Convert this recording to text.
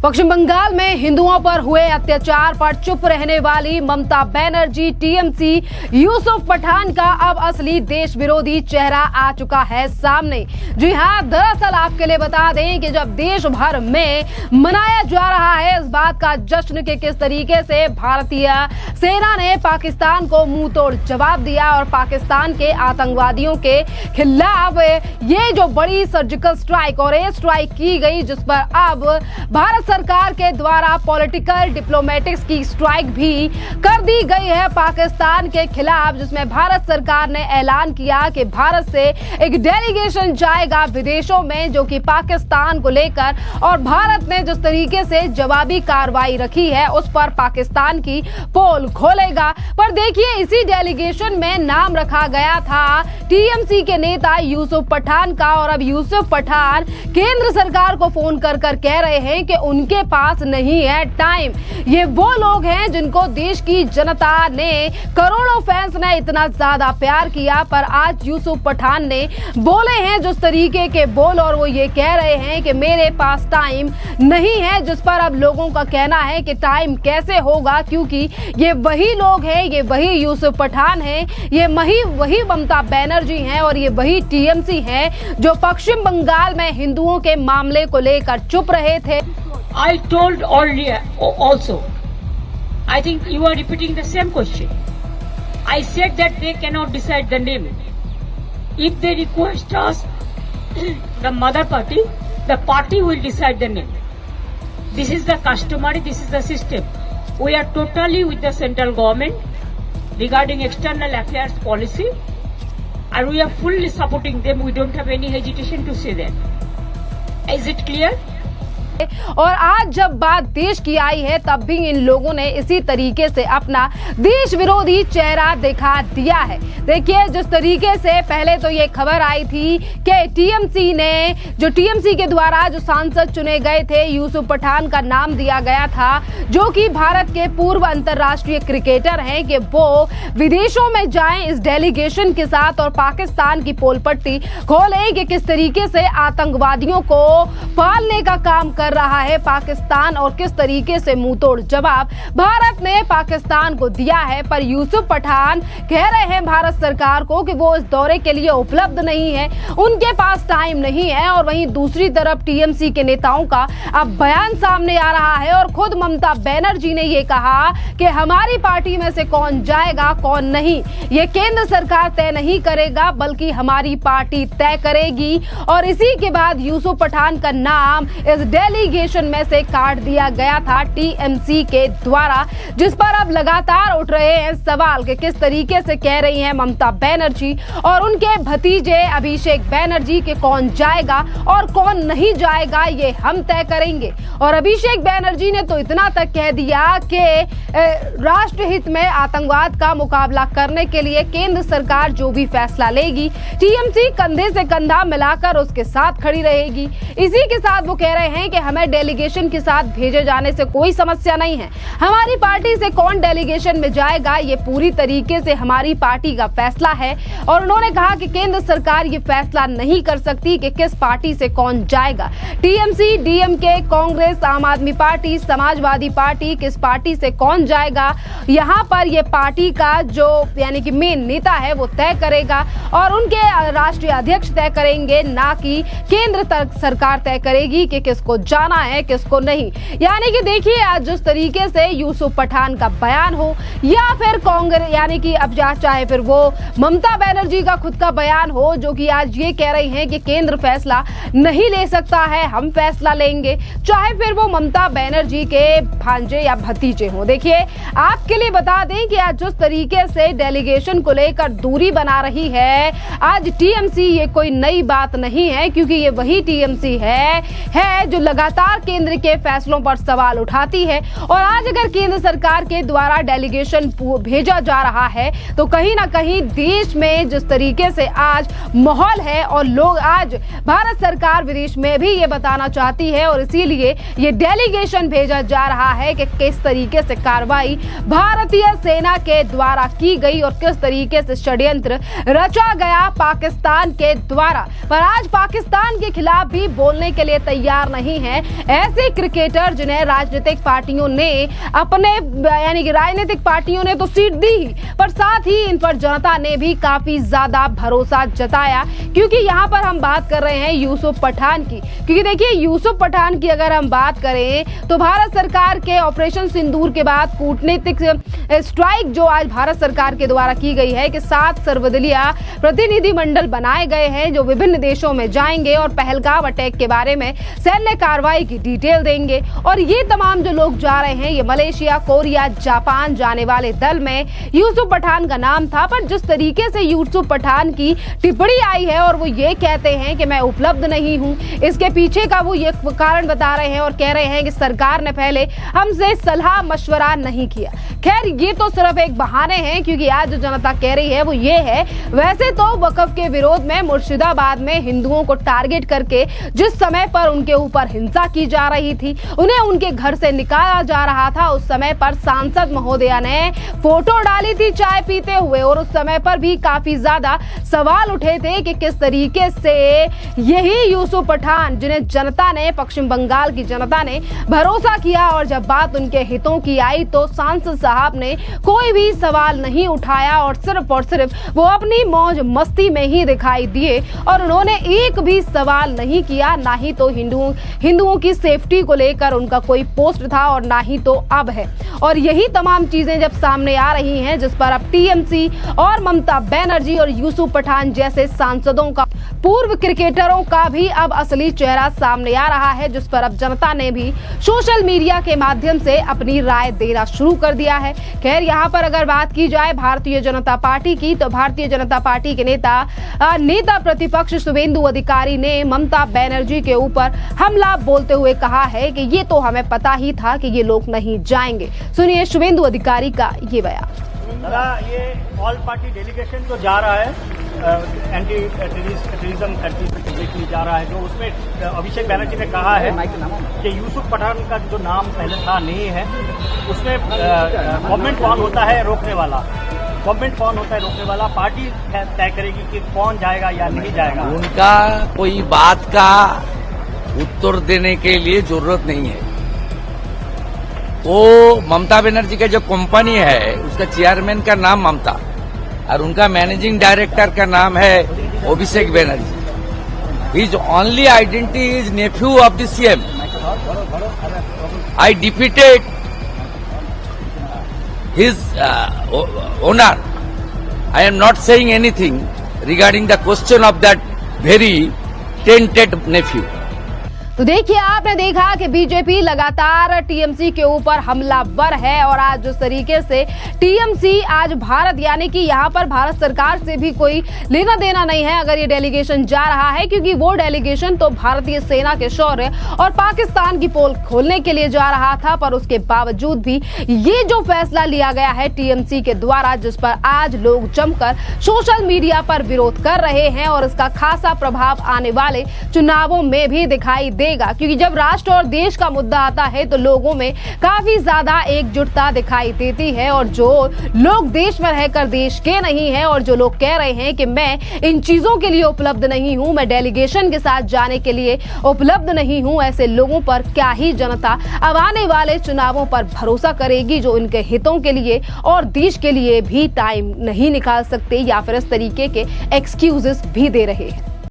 पश्चिम बंगाल में हिंदुओं पर हुए अत्याचार पर चुप रहने वाली ममता बनर्जी, टीएमसी, यूसुफ पठान का अब असली देश विरोधी चेहरा आ चुका है सामने। जी हां, दरअसल आपके लिए बता दें कि जब देश भर में मनाया जा रहा है इस बात का जश्न कि किस तरीके से भारतीय सेना ने पाकिस्तान को मुंह तोड़ जवाब दिया और पाकिस्तान के आतंकवादियों के खिलाफ ये जो बड़ी सर्जिकल स्ट्राइक और एयर स्ट्राइक की गई, जिस पर अब भारत सरकार के द्वारा पॉलिटिकल डिप्लोमेटिक्स की स्ट्राइक भी कर दी गई है पाकिस्तान के खिलाफ, जिसमें भारत सरकार ने ऐलान किया कि भारत से एक डेलीगेशन जाएगा विदेशों में जो कि पाकिस्तान को लेकर, और भारत ने जिस तरीके से जवाबी कार्रवाई रखी है उस पर पाकिस्तान की पोल खोलेगा। पर देखिए, इसी डेलीगेशन में नाम रखा गया था टीएमसी के नेता यूसुफ पठान का, और अब यूसुफ पठान केंद्र सरकार को फोन कर कह रहे हैं कि उनके पास नहीं है टाइम। ये वो लोग हैं जिनको देश की जनता ने, करोड़ों फैंस ने इतना ज्यादा प्यार किया, पर आज यूसुफ पठान ने बोले हैं जिस तरीके के बोल, और वो ये कह रहे हैं कि मेरे पास टाइम नहीं है, जिस पर अब लोगों का कहना है कि टाइम कैसे होगा, क्योंकि ये वही लोग हैं, ये वही यूसुफ पठान हैं, ये वही ममता बनर्जी हैं और ये वही टीएमसी हैं जो पश्चिम बंगाल में हिंदुओं के मामले को लेकर चुप रहे थे। I told earlier also, I think you are repeating the same question. I said that they cannot decide the name. If they request us, the mother party, the party will decide the name. This is the customary, this is the system. We are totally with the central government regarding external affairs policy, and we are fully supporting them. We don't have any hesitation to say that. Is it clear? और आज जब बात देश की आई है तब भी इन लोगों ने इसी तरीके से अपना देश विरोधी चेहरा दिखा दिया है। देखिए, जिस तरीके से पहले तो ये खबर आई थी कि टीएमसी के द्वारा जो सांसद चुने गए थे, यूसुफ पठान का नाम दिया गया था, जो कि भारत के पूर्व अंतर्राष्ट्रीय क्रिकेटर हैं, कि वो विदेशों में जाएं इस डेलीगेशन के साथ और पाकिस्तान की पोल पट्टी खोलें कि किस तरीके से आतंकवादियों को पालने का काम कर रहा है पाकिस्तान और किस तरीके से मुंह तोड़ जवाब भारत ने पाकिस्तान को दिया है। पर यूसुफ पठान कह रहे हैं भारत सरकार को कि वो इस दौरे के लिए उपलब्ध नहीं है, उनके पास टाइम नहीं है। और वहीं दूसरी तरफ टीएमसी के नेताओं का अब बयान सामने आ रहा है और खुद ममता बनर्जी ने ये कहा कि हमारी पार्टी में से कौन जाएगा कौन नहीं, ये केंद्र सरकार तय नहीं करेगा बल्कि हमारी पार्टी तय करेगी। और इसी के बाद यूसुफ पठान का नाम इस डेलीगेशन में से काट दिया गया था टीएमसी के द्वारा, जिस पर अब लगातार उठ रहे हैं सवाल कि किस तरीके से कह रही हैं ममता बनर्जी और उनके भतीजे अभिषेक बनर्जी के कौन जाएगा और कौन नहीं जाएगा ये हम तय करेंगे। और अभिषेक बनर्जी ने तो इतना तक कह दिया कि राष्ट्रहित में आतंकवाद का मुकाबला करने के लिए केंद्र सरकार जो भी फैसला लेगी, टीएमसी कंधे से कंधा मिलाकर उसके साथ खड़ी रहेगी। इसी के साथ वो कह रहे हैं कि हमें डेलीगेशन के साथ भेजे जाने से कोई समस्या नहीं है, हमारी पार्टी से कौन डेलीगेशन में जाएगा ये पूरी तरीके से हमारी पार्टी का फैसला है। और उन्होंने कहा कि केंद्र सरकार ये फैसला नहीं कर सकती कि किस पार्टी से कौन जाएगा। टीएमसी, डीएमके, कांग्रेस, आम आदमी पार्टी, समाजवादी पार्टी, किस पार्टी से कौन जाएगा, यहाँ पर ये पार्टी का जो यानी कि मेन नेता है वो तय करेगा और उनके राष्ट्रीय अध्यक्ष तय करेंगे, ना कि केंद्र तक सरकार तय करेगी कि किसको जाना है किसको नहीं। यानी कि देखिए, आज जिस तरीके से यूसुफ पठान का बयान हो या फिर कांग्रेस यानी कि अब चाहे फिर वो ममता बनर्जी का खुद का बयान हो, जो कि आज ये कह रही हैं कि केंद्र फैसला नहीं ले सकता है, हम फैसला लेंगे, चाहे फिर वो ममता बनर्जी के भांजे या भतीजे हो। देखिए, आपके लिए बता दें कि आज जिस तरीके से डेलीगेशन को लेकर दूरी बना रही है आज टीएमसी, ये कोई नई बात नहीं है, क्योंकि ये वही टीएमसी है जो लगातार केंद्र के फैसलों पर सवाल उठाती है। और आज अगर केंद्र सरकार के द्वारा डेलीगेशन भेजा जा रहा है तो कहीं ना कहीं देश में जिस तरीके से आज माहौल है और लोग आज भारत सरकार विदेश में भी ये बताना चाहती है और इसीलिए ये डेलीगेशन भेजा जा रहा है कि किस तरीके से कार्रवाई भारतीय सेना के द्वारा की गई और किस तरीके से षड्यंत्र रचा गया पाकिस्तान के द्वारा। पर आज पाकिस्तान के खिलाफ भी बोलने के लिए तैयार नहीं है हैं ऐसे क्रिकेटर जिन्हें राजनीतिक पार्टियों ने अपने यानी कि राजनीतिक पार्टियों ने तो सीट दी ही, पर साथ ही इन पर जनता ने भी काफी ज्यादा भरोसा जताया। क्योंकि यहाँ पर हम बात कर रहे हैं यूसुफ पठान की, क्योंकि देखिए यूसुफ पठान की अगर हम बात करें तो भारत सरकार के ऑपरेशन सिंदूर के बाद कूटनीतिक स्ट्राइक जो आज भारत सरकार के द्वारा की गई है कि 7 सर्वदलीय प्रतिनिधिमंडल बनाए गए हैं जो विभिन्न देशों में जाएंगे और पहलगाम अटैक के बारे में सैन्य कार्रवाई की डिटेल देंगे। और ये तमाम जो लोग जा रहे हैं ये मलेशिया, कोरिया, जापान जाने वाले दल में यूसुफ पठान का नाम था। पर जिस तरीके से यूसुफ पठान की टिप्पणी आई है और वो ये कहते हैं कि मैं उपलब्ध नहीं हूं, इसके पीछे का वो ये कारण बता रहे हैं और कह रहे हैं कि सरकार ने पहले हमसे सलाह मशवरा नहीं किया। खैर ये तो सिर्फ एक बहाने हैं, क्योंकि आज जो जनता कह रही है वो ये है, वैसे तो वक्फ के विरोध में मुर्शिदाबाद में हिंदुओं को टारगेट करके जिस समय पर उनके ऊपर हिंसा की जा रही थी, उन्हें उनके घर से निकाला जा रहा था, उस समय पर सांसद महोदया ने फोटो डाली थी चाय पीते हुए और उस समय पर भी काफी ज्यादा सवाल उठे थे कि किस तरीके से यही यूसुफ पठान जिन्हें जनता ने, पश्चिम बंगाल की जनता ने भरोसा किया, और जब बात उनके हितों की आई तो सांसद साहब ने कोई भी सवाल नहीं उठाया और सिर्फ वो अपनी मौज मस्ती में ही दिखाई दिए और उन्होंने एक भी सवाल नहीं किया। ना ही तो हिंदुओं की सेफ्टी को लेकर उनका कोई पोस्ट था और ना ही तो अब है। और यही तमाम चीजें जब सामने आ रही हैं जिस पर अब टीएमसी और ममता बनर्जी और यूसुफ पठान जैसे सांसदों का, पूर्व क्रिकेटरों का भी अब असली चेहरा सामने आ रहा है, जिस पर अब जनता ने भी सोशल मीडिया के माध्यम से अपनी राय देना शुरू कर दिया है। खैर यहाँ पर अगर बात की जाए भारतीय जनता पार्टी की, तो भारतीय जनता पार्टी के नेता प्रतिपक्ष शुवेंदु अधिकारी ने ममता बनर्जी के ऊपर हमला बोलते हुए कहा है कि ये तो हमें पता ही था कि ये लोग नहीं जाएंगे। सुनिए शुवेंदु अधिकारी का ये बयान। दादा, ये ऑल पार्टी डेलीगेशन तो जा रहा है एंटी टेररिज्म कंट्री पे देखने जा रहा है, जो उसमें अभिषेक बनर्जी ने कहा है कि यूसुफ पठान का जो नाम पहले था नहीं है, उसमें गवर्नमेंट कौन होता है रोकने वाला, गवर्नमेंट कौन होता है रोकने वाला, पार्टी तय करेगी कि कौन जाएगा या नहीं जाएगा। उनका कोई बात का उत्तर देने के लिए जरूरत नहीं है। वो ममता बनर्जी का जो कंपनी है उसका चेयरमैन का नाम ममता और उनका मैनेजिंग डायरेक्टर का नाम है Abhishek Banerjee. His only identity is nephew of the CM. I defeated his owner. I am not saying anything regarding the question of that very tainted nephew. तो देखिए आपने देखा कि बीजेपी लगातार टीएमसी के ऊपर हमलावर है और आज जिस तरीके से टीएमसी आज भारत यानी कि यहाँ पर भारत सरकार से भी कोई लेना देना नहीं है अगर ये डेलीगेशन जा रहा है, क्योंकि वो डेलीगेशन तो भारतीय सेना के शौर्य और पाकिस्तान की पोल खोलने के लिए जा रहा था। पर उसके बावजूद भी ये जो फैसला लिया गया है टीएमसी के द्वारा, जिस पर आज लोग जमकर सोशल मीडिया पर विरोध कर रहे हैं और इसका खासा प्रभाव आने वाले चुनावों में भी दिखाई देगा, क्योंकि जब राष्ट्र और देश का मुद्दा आता है तो लोगों में काफी ज्यादा एकजुटता दिखाई देती है। और जो लोग देश में रहकर देश के नहीं हैं और जो लोग कह रहे हैं कि मैं इन चीजों के लिए उपलब्ध नहीं हूं, मैं डेलीगेशन के साथ जाने के लिए उपलब्ध नहीं हूं, ऐसे लोगों पर क्या ही जनता अब आने वाले चुनावों पर भरोसा करेगी जो इनके हितों के लिए और देश के लिए भी टाइम नहीं निकाल सकते या फिर इस तरीके के एक्सक्यूजेस भी दे रहे हैं।